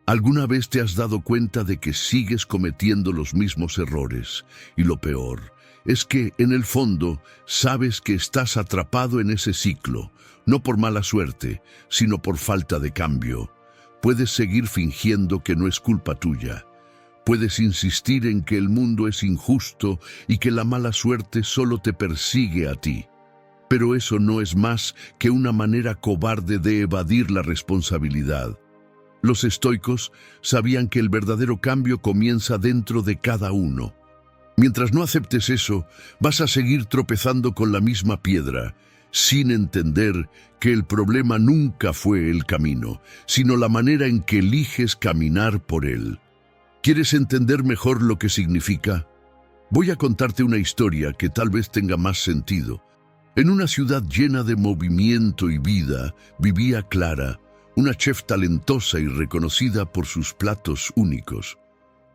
¿Alguna vez te has dado cuenta de que sigues cometiendo los mismos errores? Y lo peor es que, en el fondo, sabes que estás atrapado en ese ciclo, no por mala suerte, sino por falta de cambio. Puedes seguir fingiendo que no es culpa tuya. Puedes insistir en que el mundo es injusto y que la mala suerte solo te persigue a ti. Pero eso no es más que una manera cobarde de evadir la responsabilidad. Los estoicos sabían que el verdadero cambio comienza dentro de cada uno. Mientras no aceptes eso, vas a seguir tropezando con la misma piedra, sin entender que el problema nunca fue el camino, sino la manera en que eliges caminar por él. ¿Quieres entender mejor lo que significa? Voy a contarte una historia que tal vez tenga más sentido. En una ciudad llena de movimiento y vida, vivía Clara, una chef talentosa y reconocida por sus platos únicos.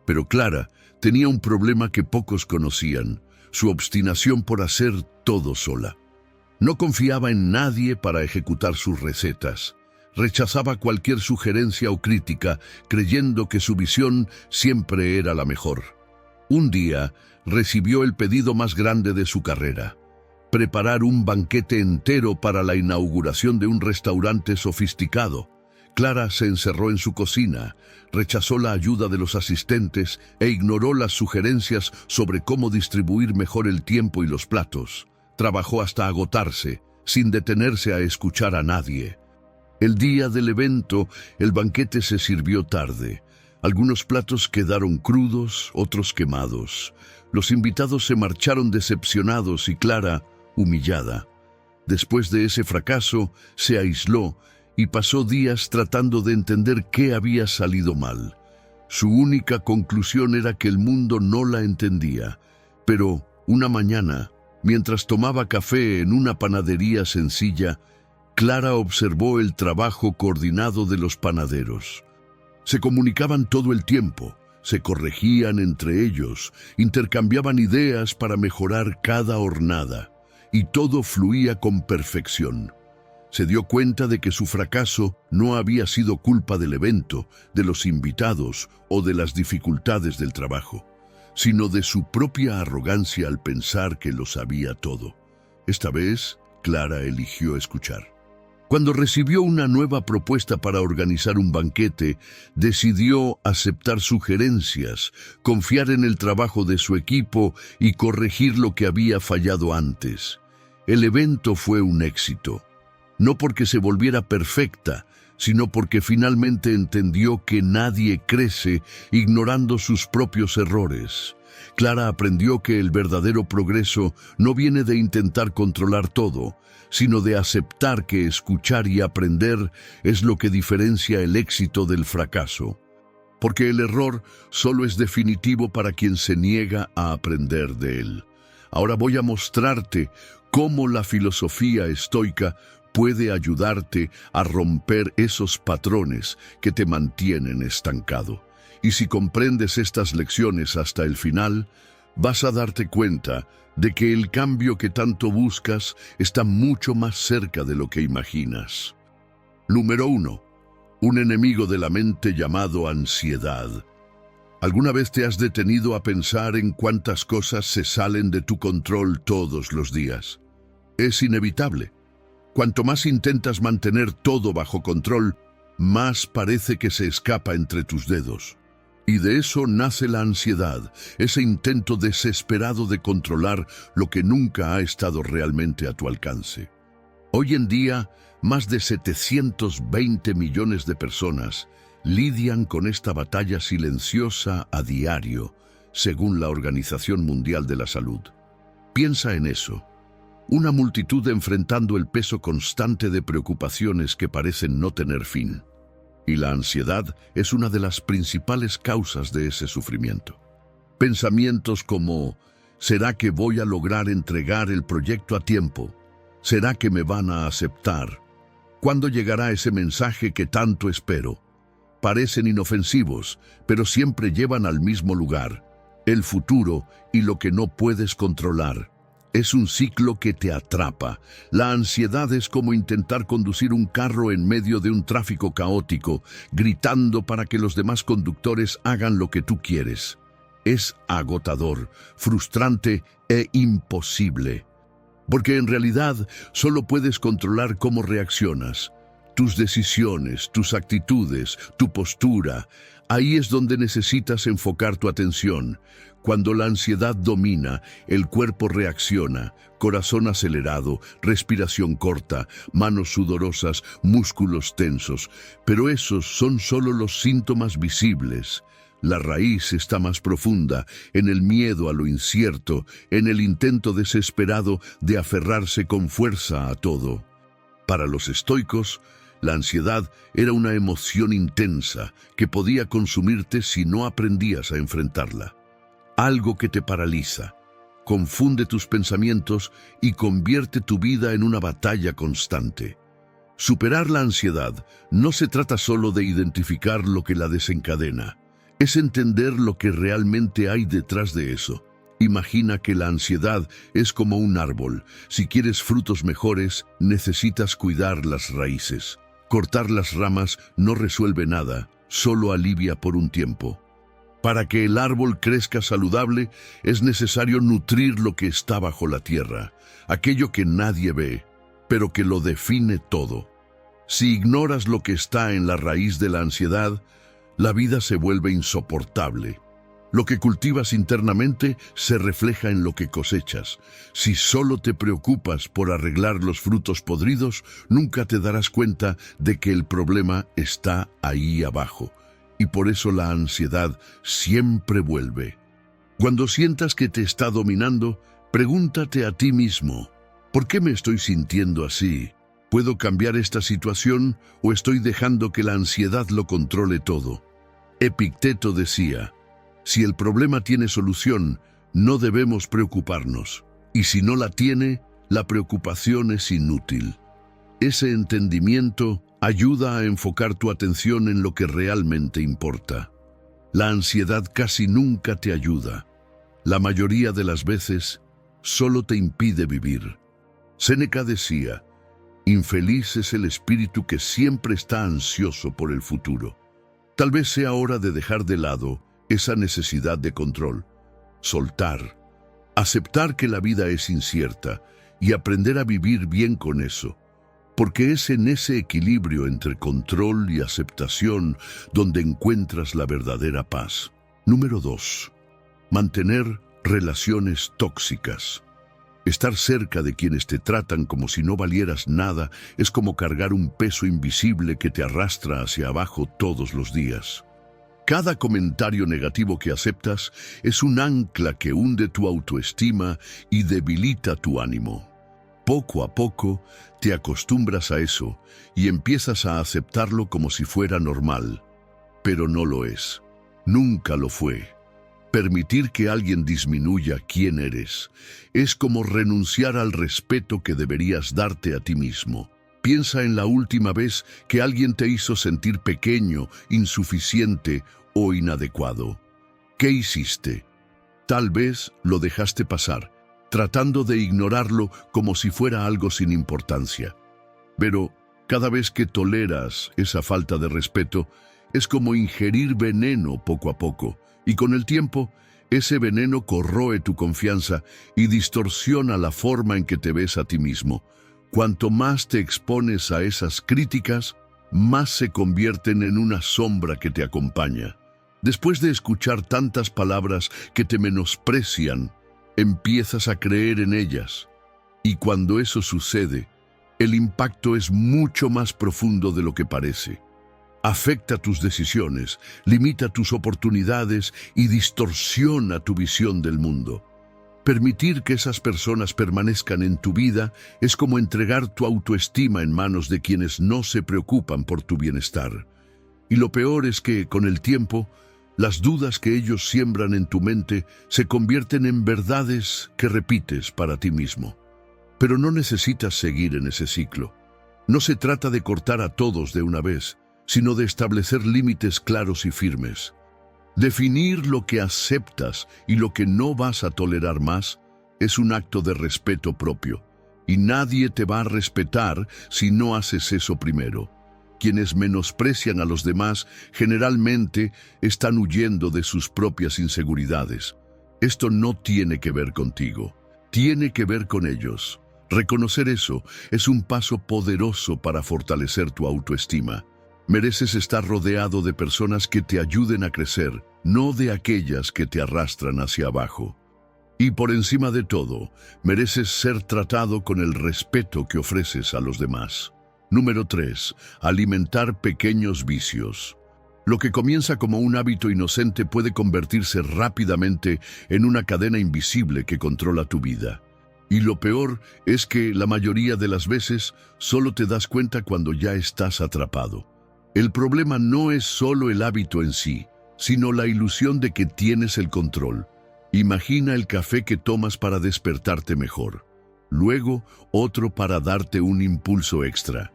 Pero Clara tenía un problema que pocos conocían: su obstinación por hacer todo sola. No confiaba en nadie para ejecutar sus recetas. Rechazaba cualquier sugerencia o crítica, creyendo que su visión siempre era la mejor. Un día recibió el pedido más grande de su carrera: preparar un banquete entero para la inauguración de un restaurante sofisticado. Clara se encerró en su cocina, rechazó la ayuda de los asistentes e ignoró las sugerencias sobre cómo distribuir mejor el tiempo y los platos. Trabajó hasta agotarse, sin detenerse a escuchar a nadie. El día del evento, el banquete se sirvió tarde. Algunos platos quedaron crudos, otros quemados. Los invitados se marcharon decepcionados y Clara, humillada. Después de ese fracaso, se aisló y pasó días tratando de entender qué había salido mal. Su única conclusión era que el mundo no la entendía. Pero una mañana, mientras tomaba café en una panadería sencilla, Clara observó el trabajo coordinado de los panaderos. Se comunicaban todo el tiempo, se corregían entre ellos, intercambiaban ideas para mejorar cada hornada, y todo fluía con perfección. Se dio cuenta de que su fracaso no había sido culpa del evento, de los invitados o de las dificultades del trabajo, sino de su propia arrogancia al pensar que lo sabía todo. Esta vez, Clara eligió escuchar. Cuando recibió una nueva propuesta para organizar un banquete, decidió aceptar sugerencias, confiar en el trabajo de su equipo y corregir lo que había fallado antes. El evento fue un éxito. No porque se volviera perfecta, sino porque finalmente entendió que nadie crece ignorando sus propios errores. Clara aprendió que el verdadero progreso no viene de intentar controlar todo, sino de aceptar que escuchar y aprender es lo que diferencia el éxito del fracaso. Porque el error solo es definitivo para quien se niega a aprender de él. Ahora voy a mostrarte cómo la filosofía estoica puede ayudarte a romper esos patrones que te mantienen estancado. Y si comprendes estas lecciones hasta el final, vas a darte cuenta de que el cambio que tanto buscas está mucho más cerca de lo que imaginas. Número 1. Un enemigo de la mente llamado ansiedad. ¿Alguna vez te has detenido a pensar en cuántas cosas se salen de tu control todos los días? Es inevitable. Cuanto más intentas mantener todo bajo control, más parece que se escapa entre tus dedos. Y de eso nace la ansiedad, ese intento desesperado de controlar lo que nunca ha estado realmente a tu alcance. Hoy en día, más de 720 millones de personas lidian con esta batalla silenciosa a diario, según la Organización Mundial de la Salud. Piensa en eso. Una multitud enfrentando el peso constante de preocupaciones que parecen no tener fin. Y la ansiedad es una de las principales causas de ese sufrimiento. Pensamientos como: ¿será que voy a lograr entregar el proyecto a tiempo? ¿Será que me van a aceptar? ¿Cuándo llegará ese mensaje que tanto espero? Parecen inofensivos, pero siempre llevan al mismo lugar: el futuro y lo que no puedes controlar. Es un ciclo que te atrapa. La ansiedad es como intentar conducir un carro en medio de un tráfico caótico, gritando para que los demás conductores hagan lo que tú quieres. Es agotador, frustrante e imposible. Porque en realidad solo puedes controlar cómo reaccionas. Tus decisiones, tus actitudes, tu postura. Ahí es donde necesitas enfocar tu atención. Cuando la ansiedad domina, el cuerpo reacciona, corazón acelerado, respiración corta, manos sudorosas, músculos tensos. Pero esos son solo los síntomas visibles. La raíz está más profunda, en el miedo a lo incierto, en el intento desesperado de aferrarse con fuerza a todo. Para los estoicos, la ansiedad era una emoción intensa que podía consumirte si no aprendías a enfrentarla. Algo que te paraliza, confunde tus pensamientos y convierte tu vida en una batalla constante. Superar la ansiedad no se trata solo de identificar lo que la desencadena, es entender lo que realmente hay detrás de eso. Imagina que la ansiedad es como un árbol. Si quieres frutos mejores, necesitas cuidar las raíces. Cortar las ramas no resuelve nada, solo alivia por un tiempo. Para que el árbol crezca saludable, es necesario nutrir lo que está bajo la tierra, aquello que nadie ve, pero que lo define todo. Si ignoras lo que está en la raíz de la ansiedad, la vida se vuelve insoportable. Lo que cultivas internamente se refleja en lo que cosechas. Si solo te preocupas por arreglar los frutos podridos, nunca te darás cuenta de que el problema está ahí abajo. Y por eso la ansiedad siempre vuelve. Cuando sientas que te está dominando, pregúntate a ti mismo, ¿por qué me estoy sintiendo así? ¿Puedo cambiar esta situación o estoy dejando que la ansiedad lo controle todo? Epicteto decía, si el problema tiene solución, no debemos preocuparnos. Y si no la tiene, la preocupación es inútil. Ese entendimiento ayuda a enfocar tu atención en lo que realmente importa. La ansiedad casi nunca te ayuda. La mayoría de las veces, solo te impide vivir. Séneca decía, infeliz es el espíritu que siempre está ansioso por el futuro. Tal vez sea hora de dejar de lado esa necesidad de control, soltar, aceptar que la vida es incierta y aprender a vivir bien con eso, porque es en ese equilibrio entre control y aceptación donde encuentras la verdadera paz. Número 2. Mantener relaciones tóxicas. Estar cerca de quienes te tratan como si no valieras nada es como cargar un peso invisible que te arrastra hacia abajo todos los días. Cada comentario negativo que aceptas es un ancla que hunde tu autoestima y debilita tu ánimo. Poco a poco te acostumbras a eso y empiezas a aceptarlo como si fuera normal. Pero no lo es. Nunca lo fue. Permitir que alguien disminuya quién eres es como renunciar al respeto que deberías darte a ti mismo. Piensa en la última vez que alguien te hizo sentir pequeño, insuficiente o inadecuado. ¿Qué hiciste? Tal vez lo dejaste pasar, tratando de ignorarlo como si fuera algo sin importancia. Pero cada vez que toleras esa falta de respeto, es como ingerir veneno poco a poco. Y con el tiempo, ese veneno corroe tu confianza y distorsiona la forma en que te ves a ti mismo. Cuanto más te expones a esas críticas, más se convierten en una sombra que te acompaña. Después de escuchar tantas palabras que te menosprecian, empiezas a creer en ellas. Y cuando eso sucede, el impacto es mucho más profundo de lo que parece. Afecta tus decisiones, limita tus oportunidades y distorsiona tu visión del mundo. Permitir que esas personas permanezcan en tu vida es como entregar tu autoestima en manos de quienes no se preocupan por tu bienestar. Y lo peor es que, con el tiempo, las dudas que ellos siembran en tu mente se convierten en verdades que repites para ti mismo. Pero no necesitas seguir en ese ciclo. No se trata de cortar a todos de una vez, sino de establecer límites claros y firmes. Definir lo que aceptas y lo que no vas a tolerar más es un acto de respeto propio. Y nadie te va a respetar si no haces eso primero. Quienes menosprecian a los demás generalmente están huyendo de sus propias inseguridades. Esto no tiene que ver contigo, tiene que ver con ellos. Reconocer eso es un paso poderoso para fortalecer tu autoestima. Mereces estar rodeado de personas que te ayuden a crecer, no de aquellas que te arrastran hacia abajo. Y por encima de todo, mereces ser tratado con el respeto que ofreces a los demás. Número 3. Alimentar pequeños vicios. Lo que comienza como un hábito inocente puede convertirse rápidamente en una cadena invisible que controla tu vida. Y lo peor es que la mayoría de las veces solo te das cuenta cuando ya estás atrapado. El problema no es solo el hábito en sí, sino la ilusión de que tienes el control. Imagina el café que tomas para despertarte mejor, luego otro para darte un impulso extra.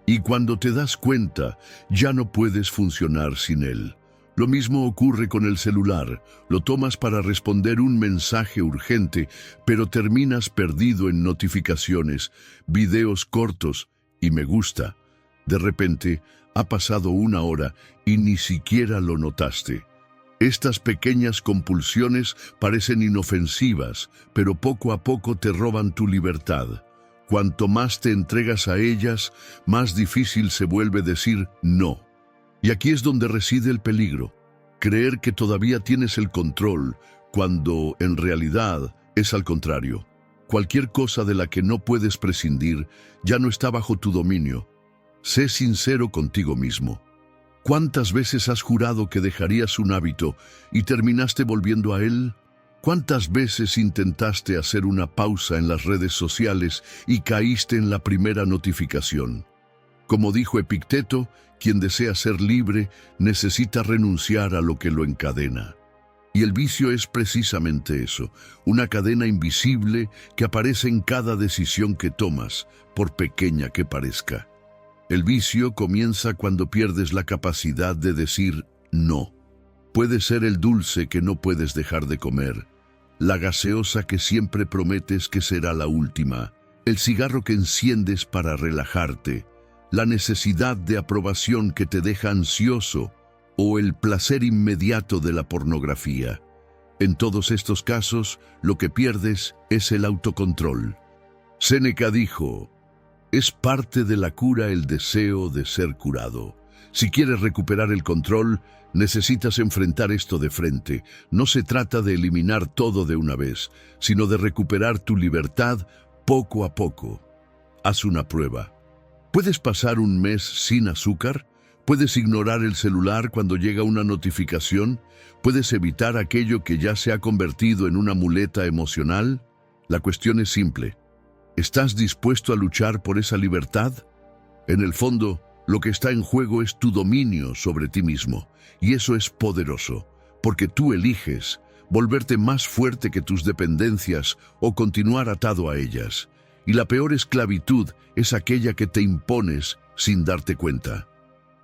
Y cuando te das cuenta, ya no puedes funcionar sin él. Lo mismo ocurre con el celular. Lo tomas para responder un mensaje urgente, pero terminas perdido en notificaciones, videos cortos y me gusta. De repente, ha pasado una hora y ni siquiera lo notaste. Estas pequeñas compulsiones parecen inofensivas, pero poco a poco te roban tu libertad. Cuanto más te entregas a ellas, más difícil se vuelve decir no. Y aquí es donde reside el peligro. Creer que todavía tienes el control, cuando en realidad es al contrario. Cualquier cosa de la que no puedes prescindir ya no está bajo tu dominio. Sé sincero contigo mismo. ¿Cuántas veces has jurado que dejarías un hábito y terminaste volviendo a él? ¿Cuántas veces intentaste hacer una pausa en las redes sociales y caíste en la primera notificación? Como dijo Epicteto, quien desea ser libre necesita renunciar a lo que lo encadena. Y el vicio es precisamente eso, una cadena invisible que aparece en cada decisión que tomas, por pequeña que parezca. El vicio comienza cuando pierdes la capacidad de decir no. Puede ser el dulce que no puedes dejar de comer, la gaseosa que siempre prometes que será la última, el cigarro que enciendes para relajarte, la necesidad de aprobación que te deja ansioso o el placer inmediato de la pornografía. En todos estos casos, lo que pierdes es el autocontrol. Séneca dijo: es parte de la cura el deseo de ser curado. Si quieres recuperar el control, necesitas enfrentar esto de frente. No se trata de eliminar todo de una vez, sino de recuperar tu libertad poco a poco. Haz una prueba. ¿Puedes pasar un mes sin azúcar? ¿Puedes ignorar el celular cuando llega una notificación? ¿Puedes evitar aquello que ya se ha convertido en una muleta emocional? La cuestión es simple. ¿Estás dispuesto a luchar por esa libertad? En el fondo, lo que está en juego es tu dominio sobre ti mismo, y eso es poderoso, porque tú eliges volverte más fuerte que tus dependencias o continuar atado a ellas. Y la peor esclavitud es aquella que te impones sin darte cuenta.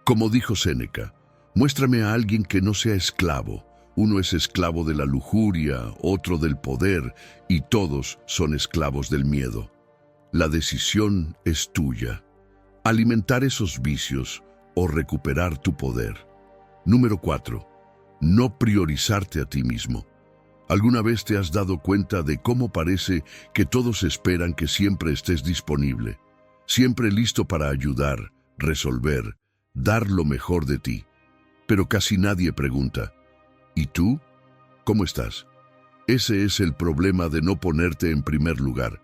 Como dijo Séneca, muéstrame a alguien que no sea esclavo. Uno es esclavo de la lujuria, otro del poder, y todos son esclavos del miedo. La decisión es tuya. Alimentar esos vicios o recuperar tu poder. Número 4. No priorizarte a ti mismo. ¿Alguna vez te has dado cuenta de cómo parece que todos esperan que siempre estés disponible, siempre listo para ayudar, resolver, dar lo mejor de ti? Pero casi nadie pregunta: ¿y tú? ¿Cómo estás? Ese es el problema de no ponerte en primer lugar.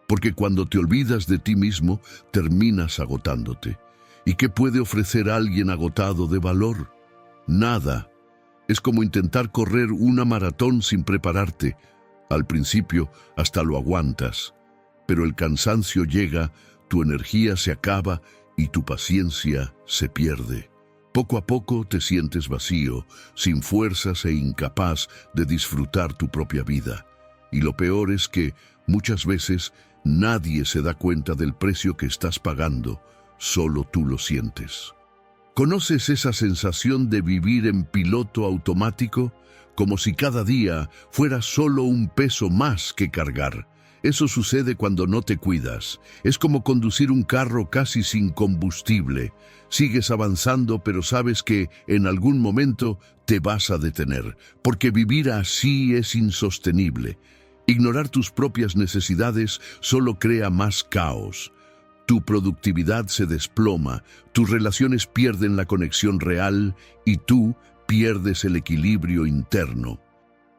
Porque cuando te olvidas de ti mismo, terminas agotándote. ¿Y qué puede ofrecer alguien agotado de valor? Nada. Es como intentar correr una maratón sin prepararte. Al principio hasta lo aguantas, pero el cansancio llega, tu energía se acaba y tu paciencia se pierde. Poco a poco te sientes vacío, sin fuerzas e incapaz de disfrutar tu propia vida. Y lo peor es que, muchas veces, nadie se da cuenta del precio que estás pagando, solo tú lo sientes. ¿Conoces esa sensación de vivir en piloto automático? como si cada día fuera solo un peso más que cargar. Eso sucede cuando no te cuidas. Es como conducir un carro casi sin combustible. Sigues avanzando, pero sabes que en algún momento te vas a detener, porque vivir así es insostenible. Ignorar tus propias necesidades solo crea más caos. Tu productividad se desploma, tus relaciones pierden la conexión real y tú pierdes el equilibrio interno.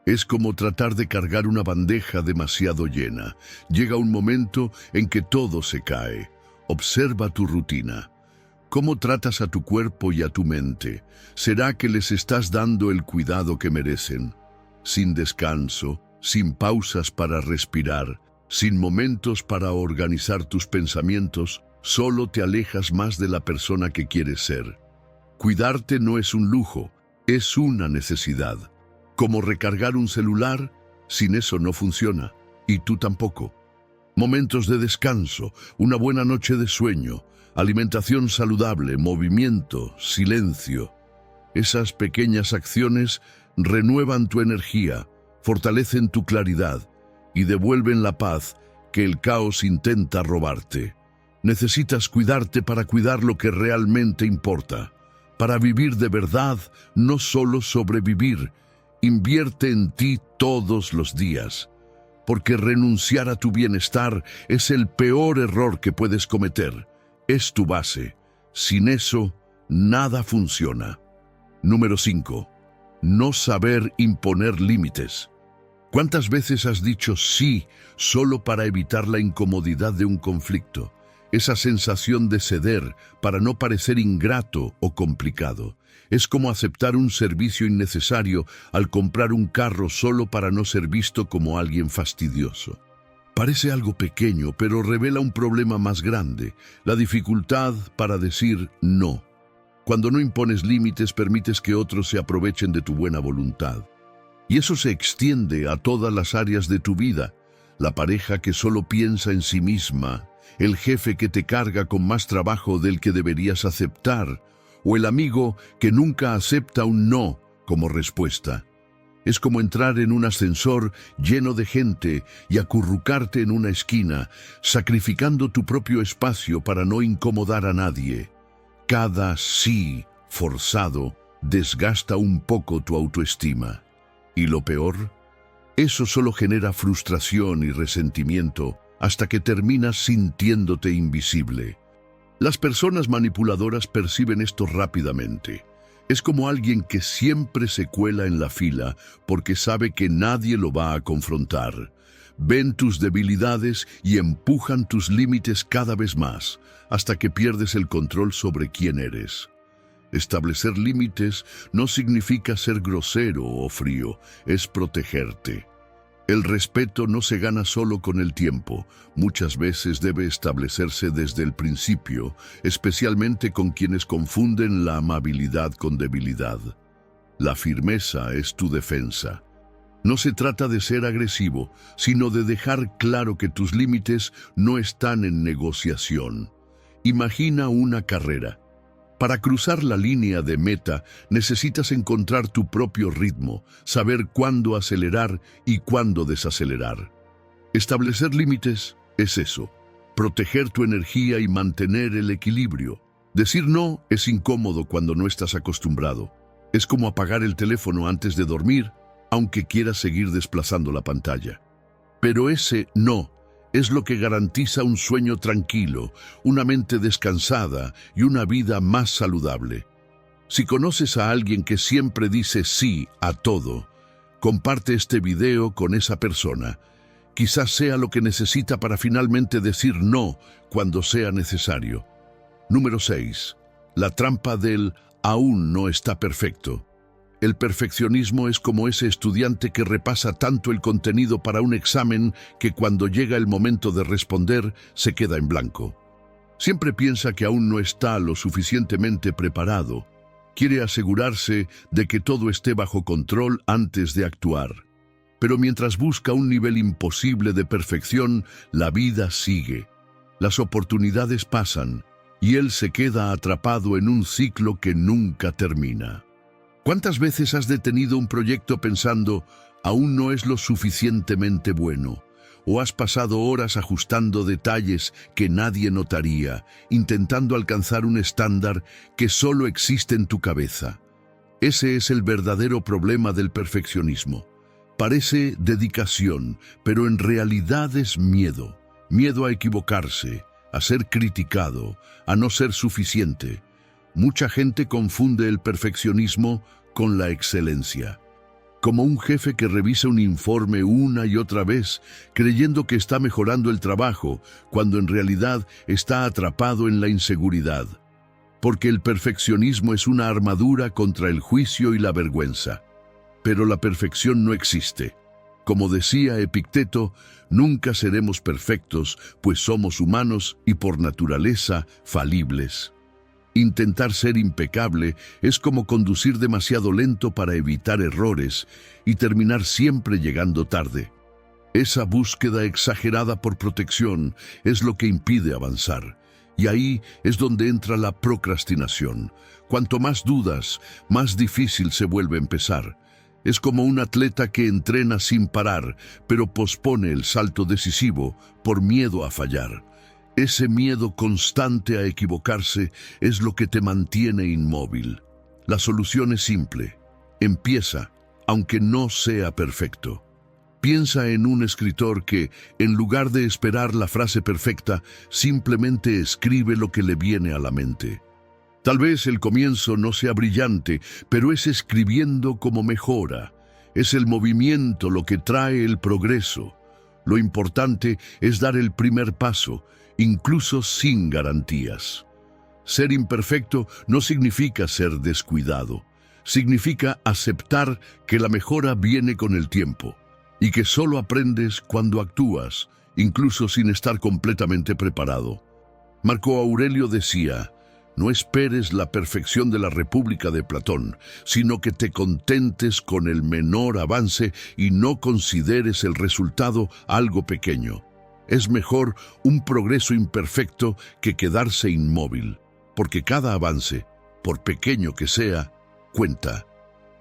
Es como tratar de cargar una bandeja demasiado llena. Llega un momento en que todo se cae. Observa tu rutina. ¿Cómo tratas a tu cuerpo y a tu mente? ¿Será que les estás dando el cuidado que merecen? Sin descanso, sin pausas para respirar, sin momentos para organizar tus pensamientos, solo te alejas más de la persona que quieres ser. Cuidarte no es un lujo, es una necesidad. Como recargar un celular, sin eso no funciona, y tú tampoco. Momentos de descanso, una buena noche de sueño, alimentación saludable, movimiento, silencio. Esas pequeñas acciones renuevan tu energía, fortalecen tu claridad y devuelven la paz que el caos intenta robarte. Necesitas cuidarte para cuidar lo que realmente importa, para vivir de verdad, no solo sobrevivir. Invierte en ti todos los días, porque renunciar a tu bienestar es el peor error que puedes cometer. Es tu base. Sin eso, nada funciona. Número 5. No saber imponer límites. ¿Cuántas veces has dicho sí solo para evitar la incomodidad de un conflicto? Esa sensación de ceder para no parecer ingrato o complicado. Es como aceptar un servicio innecesario al comprar un carro solo para no ser visto como alguien fastidioso. Parece algo pequeño, pero revela un problema más grande, la dificultad para decir no. Cuando no impones límites, permites que otros se aprovechen de tu buena voluntad. Y eso se extiende a todas las áreas de tu vida. La pareja que solo piensa en sí misma, el jefe que te carga con más trabajo del que deberías aceptar, o el amigo que nunca acepta un no como respuesta. Es como entrar en un ascensor lleno de gente y acurrucarte en una esquina, sacrificando tu propio espacio para no incomodar a nadie. Cada sí forzado desgasta un poco tu autoestima. Y lo peor, eso solo genera frustración y resentimiento hasta que terminas sintiéndote invisible. Las personas manipuladoras perciben esto rápidamente. Es como alguien que siempre se cuela en la fila porque sabe que nadie lo va a confrontar. Ven tus debilidades y empujan tus límites cada vez más, hasta que pierdes el control sobre quién eres. Establecer límites no significa ser grosero o frío, es protegerte. El respeto no se gana solo con el tiempo, muchas veces debe establecerse desde el principio, especialmente con quienes confunden la amabilidad con debilidad. La firmeza es tu defensa. No se trata de ser agresivo, sino de dejar claro que tus límites no están en negociación. Imagina una carrera. Para cruzar la línea de meta, necesitas encontrar tu propio ritmo, saber cuándo acelerar y cuándo desacelerar. Establecer límites es eso, proteger tu energía y mantener el equilibrio. Decir no es incómodo cuando no estás acostumbrado. Es como apagar el teléfono antes de dormir, aunque quieras seguir desplazando la pantalla. Pero ese no es lo que garantiza un sueño tranquilo, una mente descansada y una vida más saludable. Si conoces a alguien que siempre dice sí a todo, comparte este video con esa persona. Quizás sea lo que necesita para finalmente decir no cuando sea necesario. Número 6. La trampa del aún no está perfecto. El perfeccionismo es como ese estudiante que repasa tanto el contenido para un examen que cuando llega el momento de responder se queda en blanco. Siempre piensa que aún no está lo suficientemente preparado. Quiere asegurarse de que todo esté bajo control antes de actuar. Pero mientras busca un nivel imposible de perfección, la vida sigue. Las oportunidades pasan y él se queda atrapado en un ciclo que nunca termina. ¿Cuántas veces has detenido un proyecto pensando, aún no es lo suficientemente bueno? ¿O has pasado horas ajustando detalles que nadie notaría, intentando alcanzar un estándar que solo existe en tu cabeza? Ese es el verdadero problema del perfeccionismo. Parece dedicación, pero en realidad es miedo. Miedo a equivocarse, a ser criticado, a no ser suficiente. Mucha gente confunde el perfeccionismo con la excelencia. Como un jefe que revisa un informe una y otra vez, creyendo que está mejorando el trabajo, cuando en realidad está atrapado en la inseguridad. Porque el perfeccionismo es una armadura contra el juicio y la vergüenza. Pero la perfección no existe. Como decía Epicteto, nunca seremos perfectos, pues somos humanos y por naturaleza falibles. Intentar ser impecable es como conducir demasiado lento para evitar errores y terminar siempre llegando tarde. Esa búsqueda exagerada por protección es lo que impide avanzar. Y ahí es donde entra la procrastinación. Cuanto más dudas, más difícil se vuelve empezar. Es como un atleta que entrena sin parar, pero pospone el salto decisivo por miedo a fallar. Ese miedo constante a equivocarse es lo que te mantiene inmóvil. La solución es simple. Empieza, aunque no sea perfecto. Piensa en un escritor que, en lugar de esperar la frase perfecta, simplemente escribe lo que le viene a la mente. Tal vez el comienzo no sea brillante, pero es escribiendo como mejora. Es el movimiento lo que trae el progreso. Lo importante es dar el primer paso, incluso sin garantías. Ser imperfecto no significa ser descuidado. Significa aceptar que la mejora viene con el tiempo y que solo aprendes cuando actúas, incluso sin estar completamente preparado. Marco Aurelio decía: no esperes la perfección de la República de Platón, sino que te contentes con el menor avance y no consideres el resultado algo pequeño. Es mejor un progreso imperfecto que quedarse inmóvil, porque cada avance, por pequeño que sea, cuenta.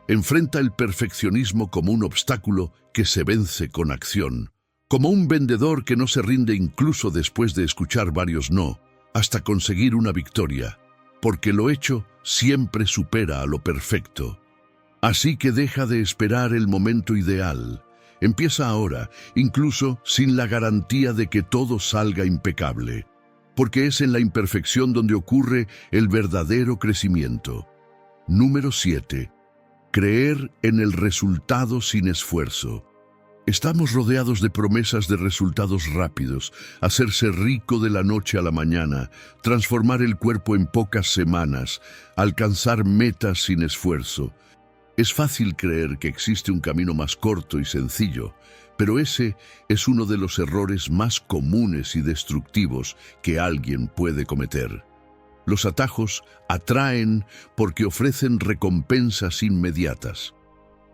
Enfrenta el perfeccionismo como un obstáculo que se vence con acción, como un vendedor que no se rinde incluso después de escuchar varios no, hasta conseguir una victoria, porque lo hecho siempre supera a lo perfecto. Así que deja de esperar el momento ideal. Empieza ahora, incluso sin la garantía de que todo salga impecable, porque es en la imperfección donde ocurre el verdadero crecimiento. Número 7. Creer en el resultado sin esfuerzo. Estamos rodeados de promesas de resultados rápidos, hacerse rico de la noche a la mañana, transformar el cuerpo en pocas semanas, alcanzar metas sin esfuerzo. Es fácil creer que existe un camino más corto y sencillo, pero ese es uno de los errores más comunes y destructivos que alguien puede cometer. Los atajos atraen porque ofrecen recompensas inmediatas,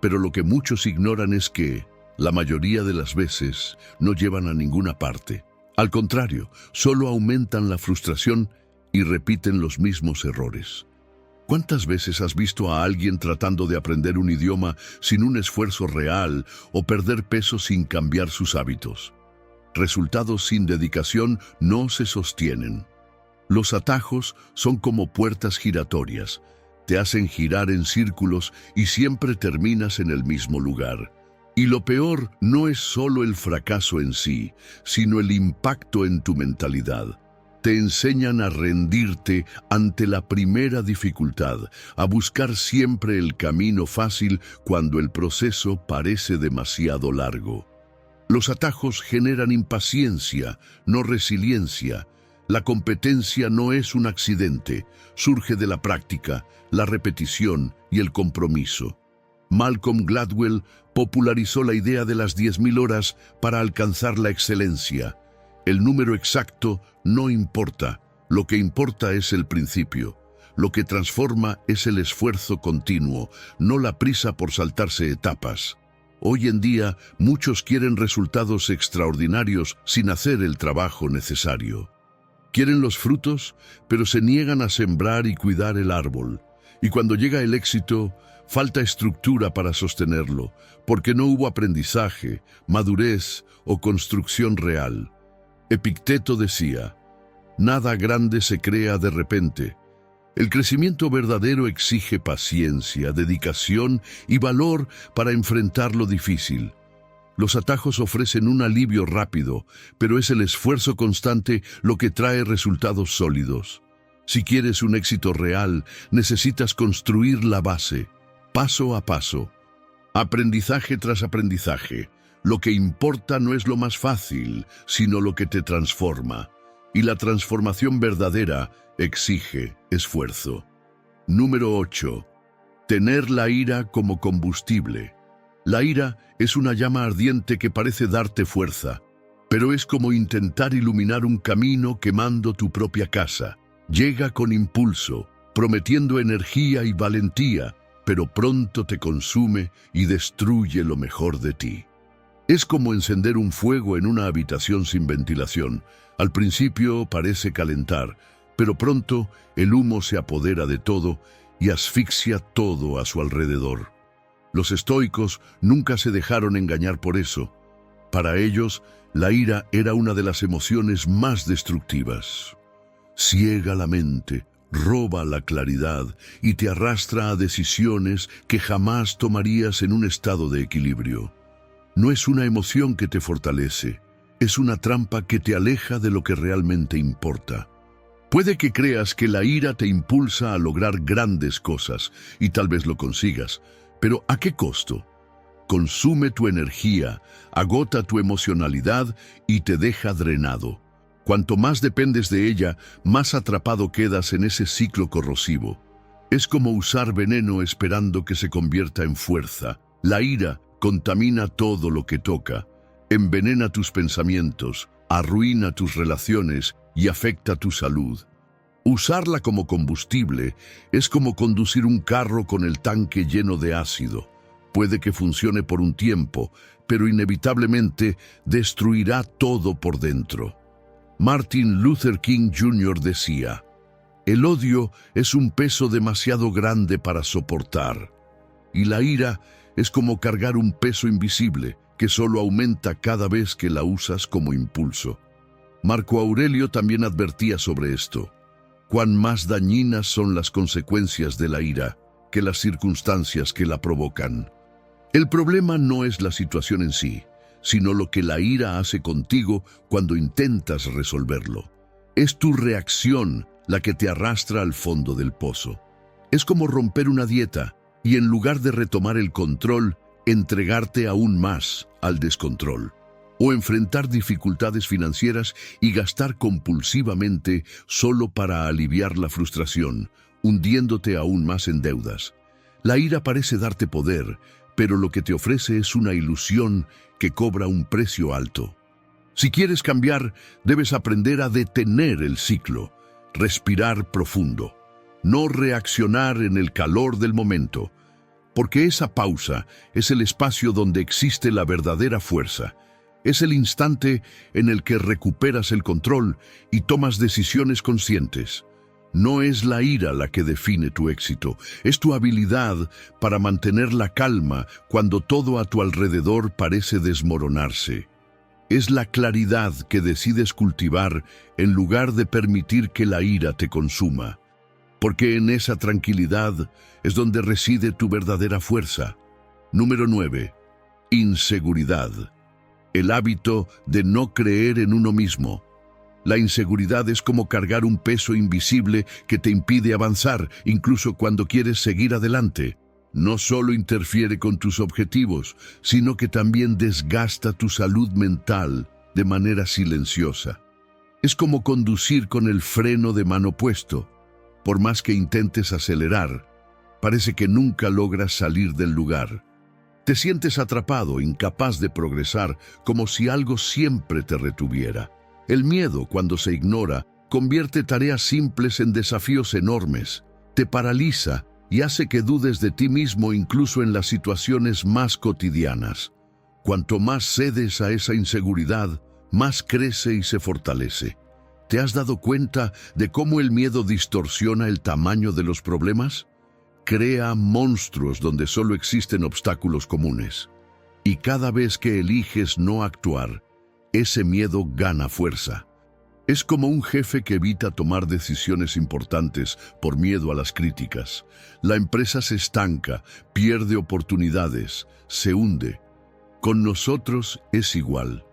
pero lo que muchos ignoran es que, la mayoría de las veces, no llevan a ninguna parte. Al contrario, solo aumentan la frustración y repiten los mismos errores. ¿Cuántas veces has visto a alguien tratando de aprender un idioma sin un esfuerzo real o perder peso sin cambiar sus hábitos? Resultados sin dedicación no se sostienen. Los atajos son como puertas giratorias. Te hacen girar en círculos y siempre terminas en el mismo lugar. Y lo peor no es solo el fracaso en sí, sino el impacto en tu mentalidad. Te enseñan a rendirte ante la primera dificultad, a buscar siempre el camino fácil cuando el proceso parece demasiado largo. Los atajos generan impaciencia, no resiliencia. La competencia no es un accidente, surge de la práctica, la repetición y el compromiso. Malcolm Gladwell popularizó la idea de las 10.000 horas para alcanzar la excelencia. El número exacto no importa, lo que importa es el principio. Lo que transforma es el esfuerzo continuo, no la prisa por saltarse etapas. Hoy en día, muchos quieren resultados extraordinarios sin hacer el trabajo necesario. Quieren los frutos, pero se niegan a sembrar y cuidar el árbol. Y cuando llega el éxito, falta estructura para sostenerlo, porque no hubo aprendizaje, madurez o construcción real. Epicteto decía, nada grande se crea de repente. El crecimiento verdadero exige paciencia, dedicación y valor para enfrentar lo difícil. Los atajos ofrecen un alivio rápido, pero es el esfuerzo constante lo que trae resultados sólidos. Si quieres un éxito real, necesitas construir la base, paso a paso. Aprendizaje tras aprendizaje. Lo que importa no es lo más fácil, sino lo que te transforma. Y la transformación verdadera exige esfuerzo. Número 8. Tener la ira como combustible. La ira es una llama ardiente que parece darte fuerza, pero es como intentar iluminar un camino quemando tu propia casa. Llega con impulso, prometiendo energía y valentía, pero pronto te consume y destruye lo mejor de ti. Es como encender un fuego en una habitación sin ventilación. Al principio parece calentar, pero pronto el humo se apodera de todo y asfixia todo a su alrededor. Los estoicos nunca se dejaron engañar por eso. Para ellos, la ira era una de las emociones más destructivas. Ciega la mente, roba la claridad y te arrastra a decisiones que jamás tomarías en un estado de equilibrio. No es una emoción que te fortalece, es una trampa que te aleja de lo que realmente importa. Puede que creas que la ira te impulsa a lograr grandes cosas, y tal vez lo consigas, pero ¿a qué costo? Consume tu energía, agota tu emocionalidad y te deja drenado. Cuanto más dependes de ella, más atrapado quedas en ese ciclo corrosivo. Es como usar veneno esperando que se convierta en fuerza. La ira contamina todo lo que toca, envenena tus pensamientos, arruina tus relaciones y afecta tu salud. Usarla como combustible es como conducir un carro con el tanque lleno de ácido. Puede que funcione por un tiempo, pero inevitablemente destruirá todo por dentro. Martin Luther King Jr. decía, el odio es un peso demasiado grande para soportar, y la ira es como cargar un peso invisible que solo aumenta cada vez que la usas como impulso. Marco Aurelio también advertía sobre esto. Cuán más dañinas son las consecuencias de la ira que las circunstancias que la provocan. El problema no es la situación en sí, sino lo que la ira hace contigo cuando intentas resolverlo. Es tu reacción la que te arrastra al fondo del pozo. Es como romper una dieta y en lugar de retomar el control, entregarte aún más al descontrol. O enfrentar dificultades financieras y gastar compulsivamente solo para aliviar la frustración, hundiéndote aún más en deudas. La ira parece darte poder, pero lo que te ofrece es una ilusión que cobra un precio alto. Si quieres cambiar, debes aprender a detener el ciclo, respirar profundo, no reaccionar en el calor del momento, porque esa pausa es el espacio donde existe la verdadera fuerza. Es el instante en el que recuperas el control y tomas decisiones conscientes. No es la ira la que define tu éxito, es tu habilidad para mantener la calma cuando todo a tu alrededor parece desmoronarse. Es la claridad que decides cultivar en lugar de permitir que la ira te consuma, porque en esa tranquilidad es donde reside tu verdadera fuerza. Número 9. Inseguridad. El hábito de no creer en uno mismo. La inseguridad es como cargar un peso invisible que te impide avanzar, incluso cuando quieres seguir adelante. No solo interfiere con tus objetivos, sino que también desgasta tu salud mental de manera silenciosa. Es como conducir con el freno de mano puesto. Por más que intentes acelerar, parece que nunca logras salir del lugar. Te sientes atrapado, incapaz de progresar, como si algo siempre te retuviera. El miedo, cuando se ignora, convierte tareas simples en desafíos enormes, te paraliza y hace que dudes de ti mismo incluso en las situaciones más cotidianas. Cuanto más cedes a esa inseguridad, más crece y se fortalece. ¿Te has dado cuenta de cómo el miedo distorsiona el tamaño de los problemas? crea monstruos donde solo existen obstáculos comunes. Y cada vez que eliges no actuar, ese miedo gana fuerza. Es como un jefe que evita tomar decisiones importantes por miedo a las críticas. La empresa se estanca, pierde oportunidades, se hunde. Con nosotros es igual.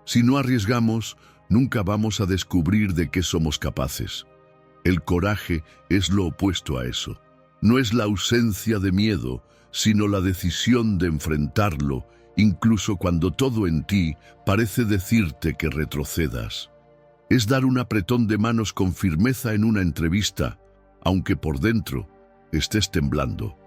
Si no arriesgamos, nunca vamos a descubrir de qué somos capaces. El coraje es lo opuesto a eso. No es la ausencia de miedo, sino la decisión de enfrentarlo, incluso cuando todo en ti parece decirte que retrocedas. Es dar un apretón de manos con firmeza en una entrevista, aunque por dentro estés temblando.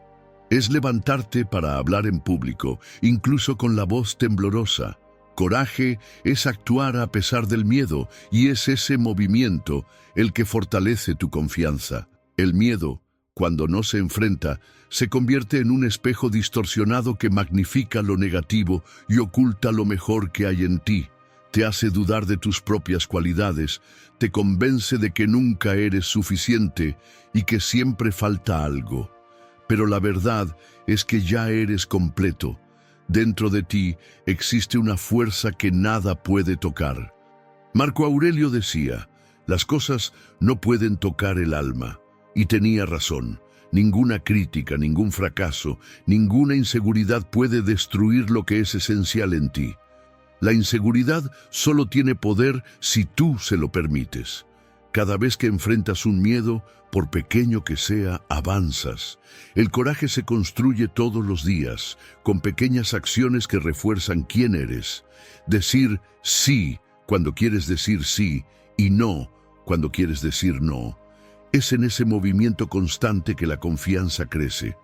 Es levantarte para hablar en público, incluso con la voz temblorosa. Coraje es actuar a pesar del miedo, y es ese movimiento el que fortalece tu confianza. El miedo, cuando no se enfrenta, se convierte en un espejo distorsionado que magnifica lo negativo y oculta lo mejor que hay en ti. Te hace dudar de tus propias cualidades, te convence de que nunca eres suficiente y que siempre falta algo. Pero la verdad es que ya eres completo. Dentro de ti existe una fuerza que nada puede tocar. Marco Aurelio decía, las cosas no pueden tocar el alma. Y tenía razón. Ninguna crítica, ningún fracaso, ninguna inseguridad puede destruir lo que es esencial en ti. La inseguridad solo tiene poder si tú se lo permites. Cada vez que enfrentas un miedo, por pequeño que sea, avanzas. El coraje se construye todos los días, con pequeñas acciones que refuerzan quién eres. Decir sí cuando quieres decir sí y no cuando quieres decir no. Es en ese movimiento constante que la confianza crece.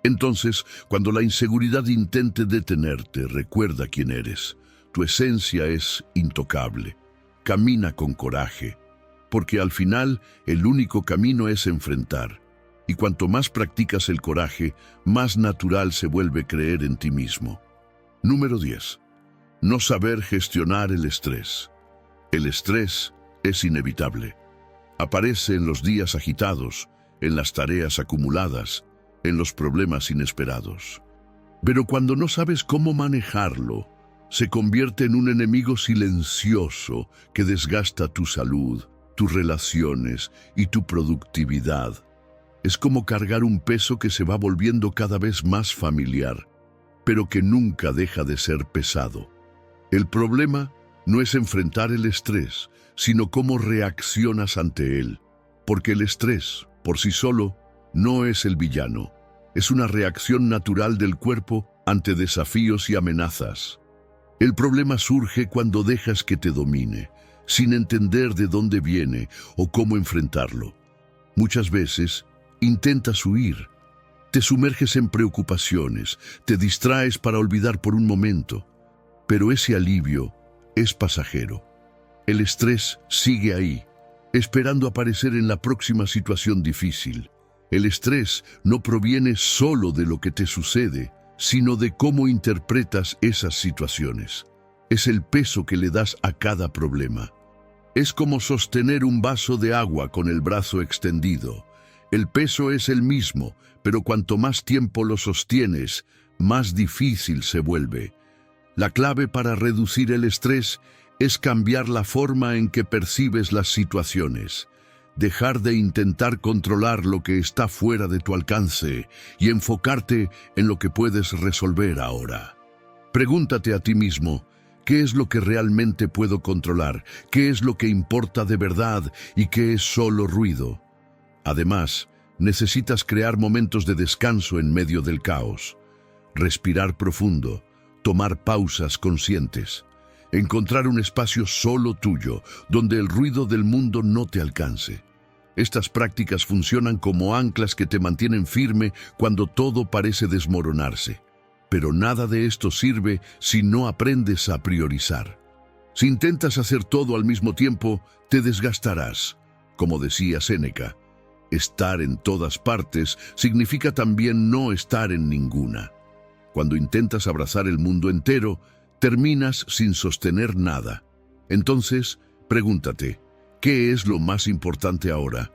Entonces, cuando la inseguridad intente detenerte, recuerda quién eres. Tu esencia es intocable. Camina con coraje, porque al final el único camino es enfrentar. Y cuanto más practicas el coraje, más natural se vuelve creer en ti mismo. Número 10. No saber gestionar el estrés. El estrés es inevitable. Aparece en los días agitados, en las tareas acumuladas, en los problemas inesperados. Pero cuando no sabes cómo manejarlo, se convierte en un enemigo silencioso que desgasta tu salud, tus relaciones y tu productividad. Es como cargar un peso que se va volviendo cada vez más familiar, pero que nunca deja de ser pesado. El problema no es enfrentar el estrés, sino cómo reaccionas ante él, porque el estrés, por sí solo, no es el villano. Es una reacción natural del cuerpo ante desafíos y amenazas. El problema surge cuando dejas que te domine, sin entender de dónde viene o cómo enfrentarlo. Muchas veces intentas huir, te sumerges en preocupaciones, te distraes para olvidar por un momento, pero ese alivio es pasajero. El estrés sigue ahí, esperando aparecer en la próxima situación difícil. El estrés no proviene solo de lo que te sucede, sino de cómo interpretas esas situaciones. Es el peso que le das a cada problema. Es como sostener un vaso de agua con el brazo extendido. El peso es el mismo, pero cuanto más tiempo lo sostienes, más difícil se vuelve. La clave para reducir el estrés es cambiar la forma en que percibes las situaciones. Dejar de intentar controlar lo que está fuera de tu alcance y enfocarte en lo que puedes resolver ahora. Pregúntate a ti mismo, ¿qué es lo que realmente puedo controlar? ¿Qué es lo que importa de verdad y qué es solo ruido? Además, necesitas crear momentos de descanso en medio del caos. Respirar profundo, tomar pausas conscientes. Encontrar un espacio solo tuyo, donde el ruido del mundo no te alcance. Estas prácticas funcionan como anclas que te mantienen firme cuando todo parece desmoronarse. Pero nada de esto sirve si no aprendes a priorizar. Si intentas hacer todo al mismo tiempo, te desgastarás. Como decía Séneca, estar en todas partes significa también no estar en ninguna. Cuando intentas abrazar el mundo entero, terminas sin sostener nada. Entonces, pregúntate, ¿qué es lo más importante ahora?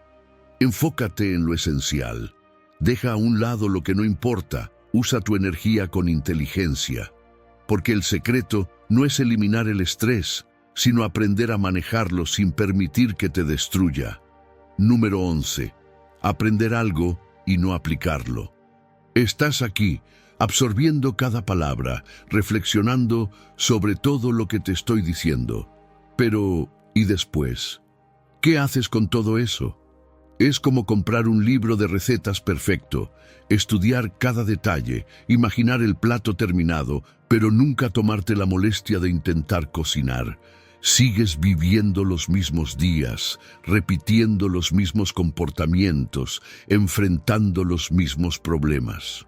Enfócate en lo esencial. Deja a un lado lo que no importa, usa tu energía con inteligencia. Porque el secreto no es eliminar el estrés, sino aprender a manejarlo sin permitir que te destruya. Número 11. Aprender algo y no aplicarlo. Estás aquí, absorbiendo cada palabra, reflexionando sobre todo lo que te estoy diciendo. Pero, ¿y después? ¿Qué haces con todo eso? Es como comprar un libro de recetas perfecto, estudiar cada detalle, imaginar el plato terminado, pero nunca tomarte la molestia de intentar cocinar. Sigues viviendo los mismos días, repitiendo los mismos comportamientos, enfrentando los mismos problemas.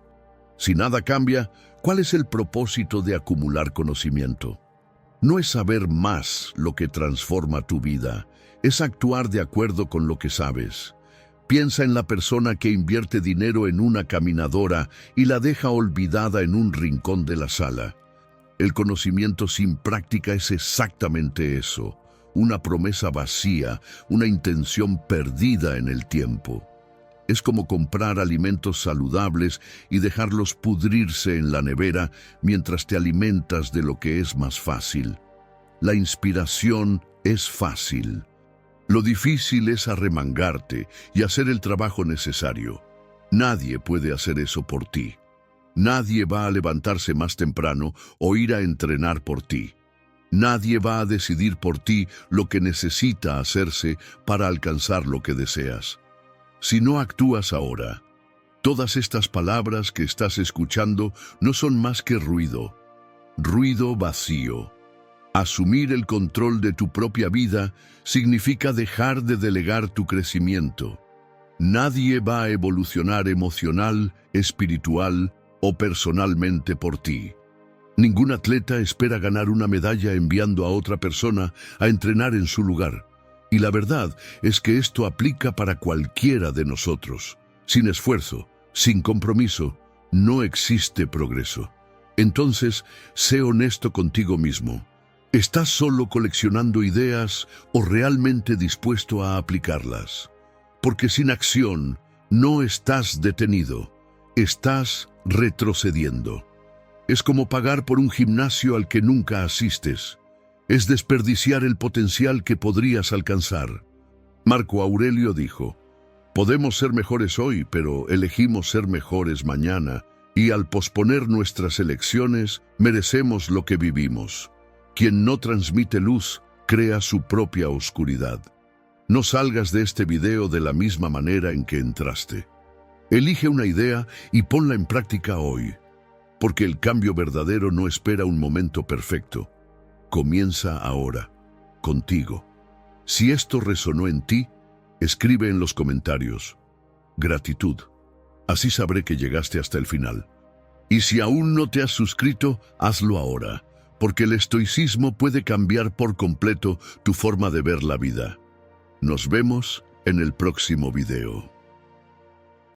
Si nada cambia, ¿cuál es el propósito de acumular conocimiento? No es saber más lo que transforma tu vida, es actuar de acuerdo con lo que sabes. Piensa en la persona que invierte dinero en una caminadora y la deja olvidada en un rincón de la sala. El conocimiento sin práctica es exactamente eso, una promesa vacía, una intención perdida en el tiempo. Es como comprar alimentos saludables y dejarlos pudrirse en la nevera mientras te alimentas de lo que es más fácil. La inspiración es fácil. Lo difícil es arremangarte y hacer el trabajo necesario. Nadie puede hacer eso por ti. Nadie va a levantarse más temprano o ir a entrenar por ti. Nadie va a decidir por ti lo que necesita hacerse para alcanzar lo que deseas. Si no actúas ahora, todas estas palabras que estás escuchando no son más que ruido vacío. Asumir el control de tu propia vida significa dejar de delegar tu crecimiento. Nadie va a evolucionar emocional, espiritual o personalmente por ti. Ningún atleta espera ganar una medalla enviando a otra persona a entrenar en su lugar. Y la verdad es que esto aplica para cualquiera de nosotros. Sin esfuerzo, sin compromiso, no existe progreso. Entonces, sé honesto contigo mismo. ¿Estás solo coleccionando ideas o realmente dispuesto a aplicarlas? Porque sin acción no estás detenido, estás retrocediendo. Es como pagar por un gimnasio al que nunca asistes. Es desperdiciar el potencial que podrías alcanzar. Marco Aurelio dijo: podemos ser mejores hoy, pero elegimos ser mejores mañana, y al posponer nuestras elecciones, merecemos lo que vivimos. Quien no transmite luz, crea su propia oscuridad. No salgas de este video de la misma manera en que entraste. Elige una idea y ponla en práctica hoy, porque el cambio verdadero no espera un momento perfecto. Comienza ahora, contigo. Si esto resonó en ti, escribe en los comentarios: gratitud. Así sabré que llegaste hasta el final. Y si aún no te has suscrito, hazlo ahora, porque el estoicismo puede cambiar por completo tu forma de ver la vida. Nos vemos en el próximo video.